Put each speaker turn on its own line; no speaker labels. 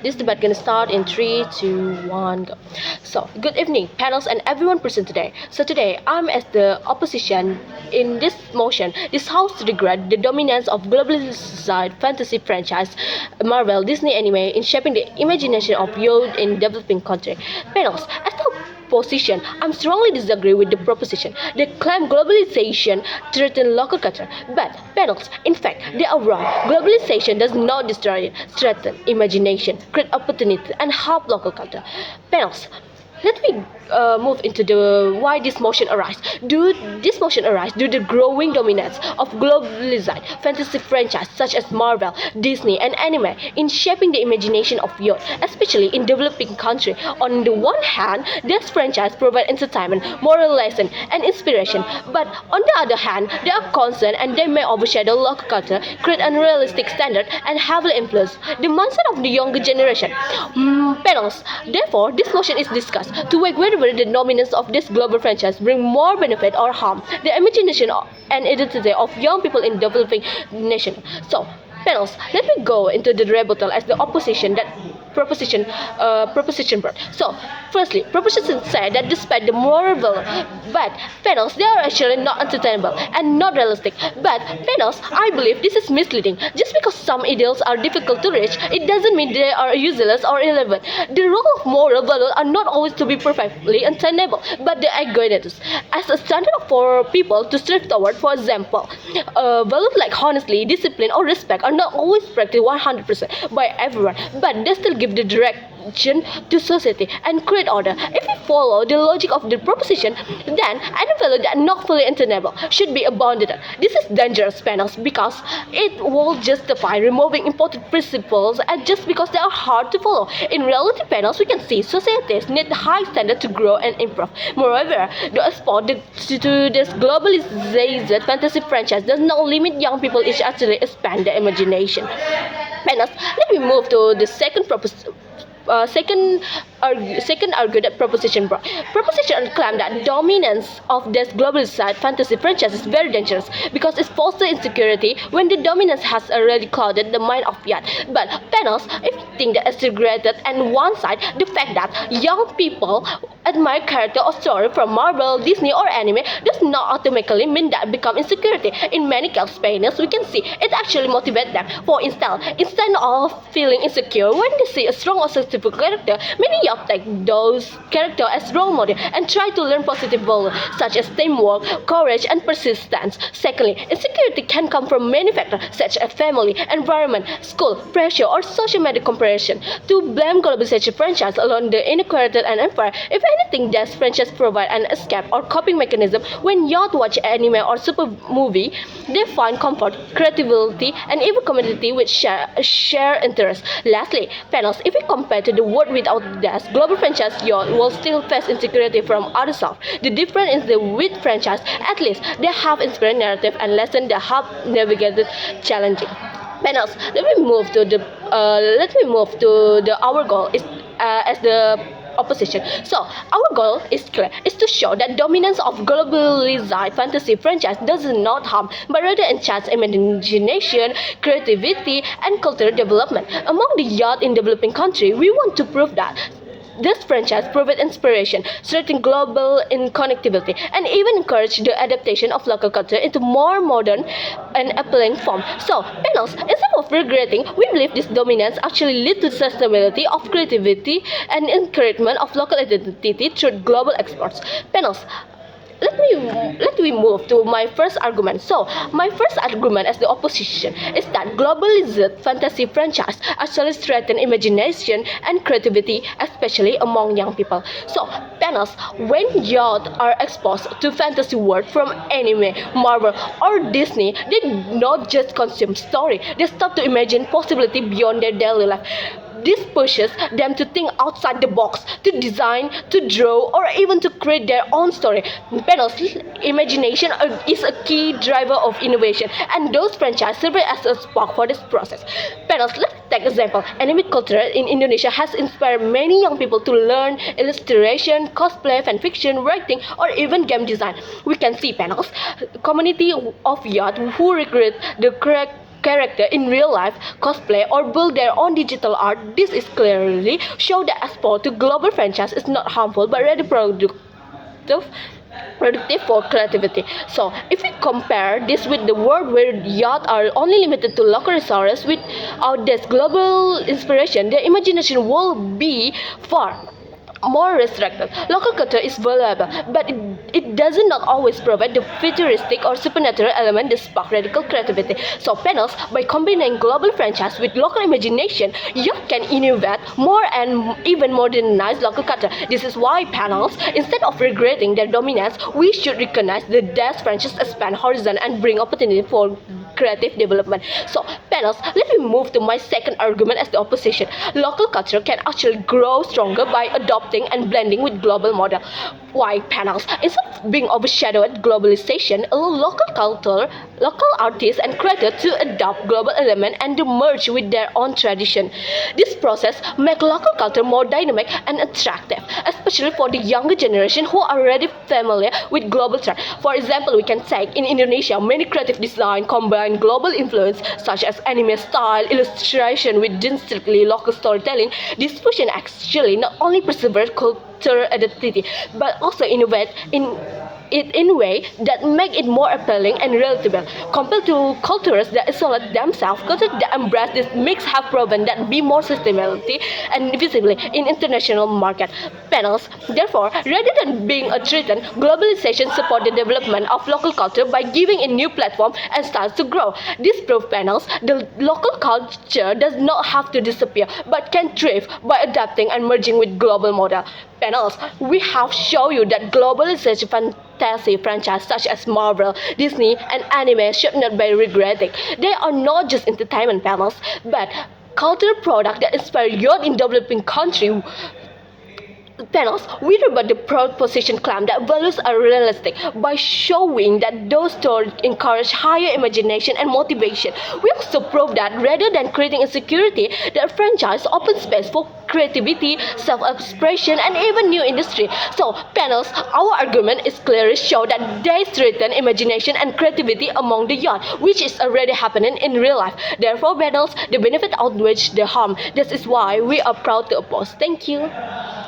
This debate gonna start in 3, 2, 1, go. So, good evening, panels and everyone present today. So today, I'm as the opposition in this motion. This house regret the dominance of globalized fantasy franchise, Marvel, Disney anime in shaping the imagination of youth in developing country. Panels, as the position, I strongly disagree with the proposition. They claim globalization threatens local culture, but panels, in fact, they are wrong. Globalization does not destroy it, threaten imagination, create opportunity, and help local culture. Panels, let me move into the why this motion arise. Do this motion arise due to the growing dominance of globalized fantasy franchise such as Marvel, Disney, and anime in shaping the imagination of youth, especially in developing countries. On the one hand, this franchise provide entertainment, moral lesson, and inspiration, but on the other hand, they are concerned and they may overshadow local culture, create unrealistic standard, and heavily influence the mindset of the younger generation. Panels. Therefore, this motion is discussed to weigh whether the dominance of this global franchise bring more benefit or harm the imagination and identity of young people in developing nation. So, panels, let me go into the rebuttal as the opposition that proposition brought. So, firstly, proposition said that despite the moral value, but panels, they are actually not entertainable and not realistic. But panels, I believe this is misleading. Just because some ideals are difficult to reach, it doesn't mean they are useless or irrelevant. The role of moral values are not always to be perfectly attainable, but the aggregators as a standard for people to strive toward. For example, values like honesty, discipline, or respect are not always practiced 100% by everyone, but they still give the direction to society and create order. If we follow the logic of the proposition, then any value that are not fully attainable should be abandoned. This is dangerous, panels, because it will justify removing important principles and just because they are hard to follow. In reality, panels, we can see societies need high standard to grow and improve. Moreover, the export to this globalized fantasy franchise does not limit young people, it actually expand their imagination. Panels, let me move to the second proposition. Second argued that proposition brought. Proposition claimed that dominance of this globalized fantasy franchise is very dangerous because it fosters insecurity when the dominance has already clouded the mind of youth. But panels, if you think that it's regretted, and one side, the fact that young people admire character or story from Marvel, Disney, or anime does not automatically mean that become insecurity. In many cases, panels, we can see it actually motivates them. For instance, instead of feeling insecure when they see a strong or successful character, many young take those characters as role model and try to learn positive values such as teamwork, courage, and persistence. Secondly, insecurity can come from many factors such as family, environment, school, pressure, or social media comparison. To blame globalization franchise alone the inequality and unfair, if anything, this franchise provide an escape or coping mechanism. When youth watch anime or super movie, they find comfort, creativity, and even community with share interest. Lastly, panels, if we compare to the world without this global franchise, youth will still face insecurity from other stuff. The difference is the with franchise, at least they have inspiring narrative and lesson that help navigate the challenging. Panels, let me move to the our goal is as the opposition. So our goal is clear: is to show that dominance of globalized fantasy franchise does not harm, but rather enhance imagination, creativity, and cultural development among the youth in developing countries. We want to prove that this franchise provide inspiration, strengthen global connectivity, and even encourage the adaptation of local culture into more modern and appealing form. So, panels, instead of regretting, we believe this dominance actually leads to sustainability of creativity and encouragement of local identity through global exports. Panels, let me move to my first argument. So, my first argument as the opposition is that globalized fantasy franchise actually threaten imagination and creativity, especially among young people. So, panels, when youth are exposed to fantasy world from anime, Marvel, or Disney, they not just consume story, they start to imagine possibility beyond their daily life. This pushes them to think outside the box, to design, to draw, or even to create their own story. Panels, imagination is a key driver of innovation, and those franchises serve as a spark for this process. Panels, let's take example. Anime culture in Indonesia has inspired many young people to learn illustration, cosplay, fan fiction, writing, or even game design. We can see panels, community of youth who recreate the correct character in real life, cosplay, or build their own digital art. This is clearly show that export to global franchise is not harmful but rather productive for creativity. So if we compare this with the world where yachts are only limited to local resources, without this global inspiration, their imagination will be far more restricted. Local culture is valuable, but it does not always provide the futuristic or supernatural element that spark radical creativity. So panels, by combining global franchise with local imagination, you can innovate more and even modernize local culture. This is why panels, instead of regretting their dominance, we should recognize the that franchise expand horizon and bring opportunity for creative development. So panels, let me move to my second argument as the opposition. Local culture can actually grow stronger by adopting and blending with global model. Why panels? Instead of being overshadowed globalization, allow local culture, local artists and creators to adopt global element and to merge with their own tradition. This process makes local culture more dynamic and attractive, especially for the younger generation who are already familiar with global trend. For example, we can take in Indonesia, many creative design combine global influence such as anime style, illustration with distinctly local storytelling. This fusion actually not only preserves cultural identity but also innovate in a way that make it more appealing and relatable. Compared to cultures that isolate themselves, cultures that embrace this mix have proven that be more sustainability and visibility in international market. Panels, therefore, rather than being a threat, globalization support the development of local culture by giving a new platform and styles to grow. This proof panels, the local culture does not have to disappear, but can thrive by adapting and merging with global model. Panels, we have shown you that globalization fantasy franchise such as Marvel, Disney, and anime should not be regretted. They are not just entertainment panels, but cultural products that inspire youth in developing countries. Panels, we rebut the proposition claim that values are realistic by showing that those stories encourage higher imagination and motivation. We also prove that rather than creating insecurity, the franchise opens space for creativity, self-expression, and even new industry. So, panels, our argument is clearly show that they strengthen imagination and creativity among the young, which is already happening in real life. Therefore, panels, the benefit outweighs the harm. This is why we are proud to oppose. Thank you.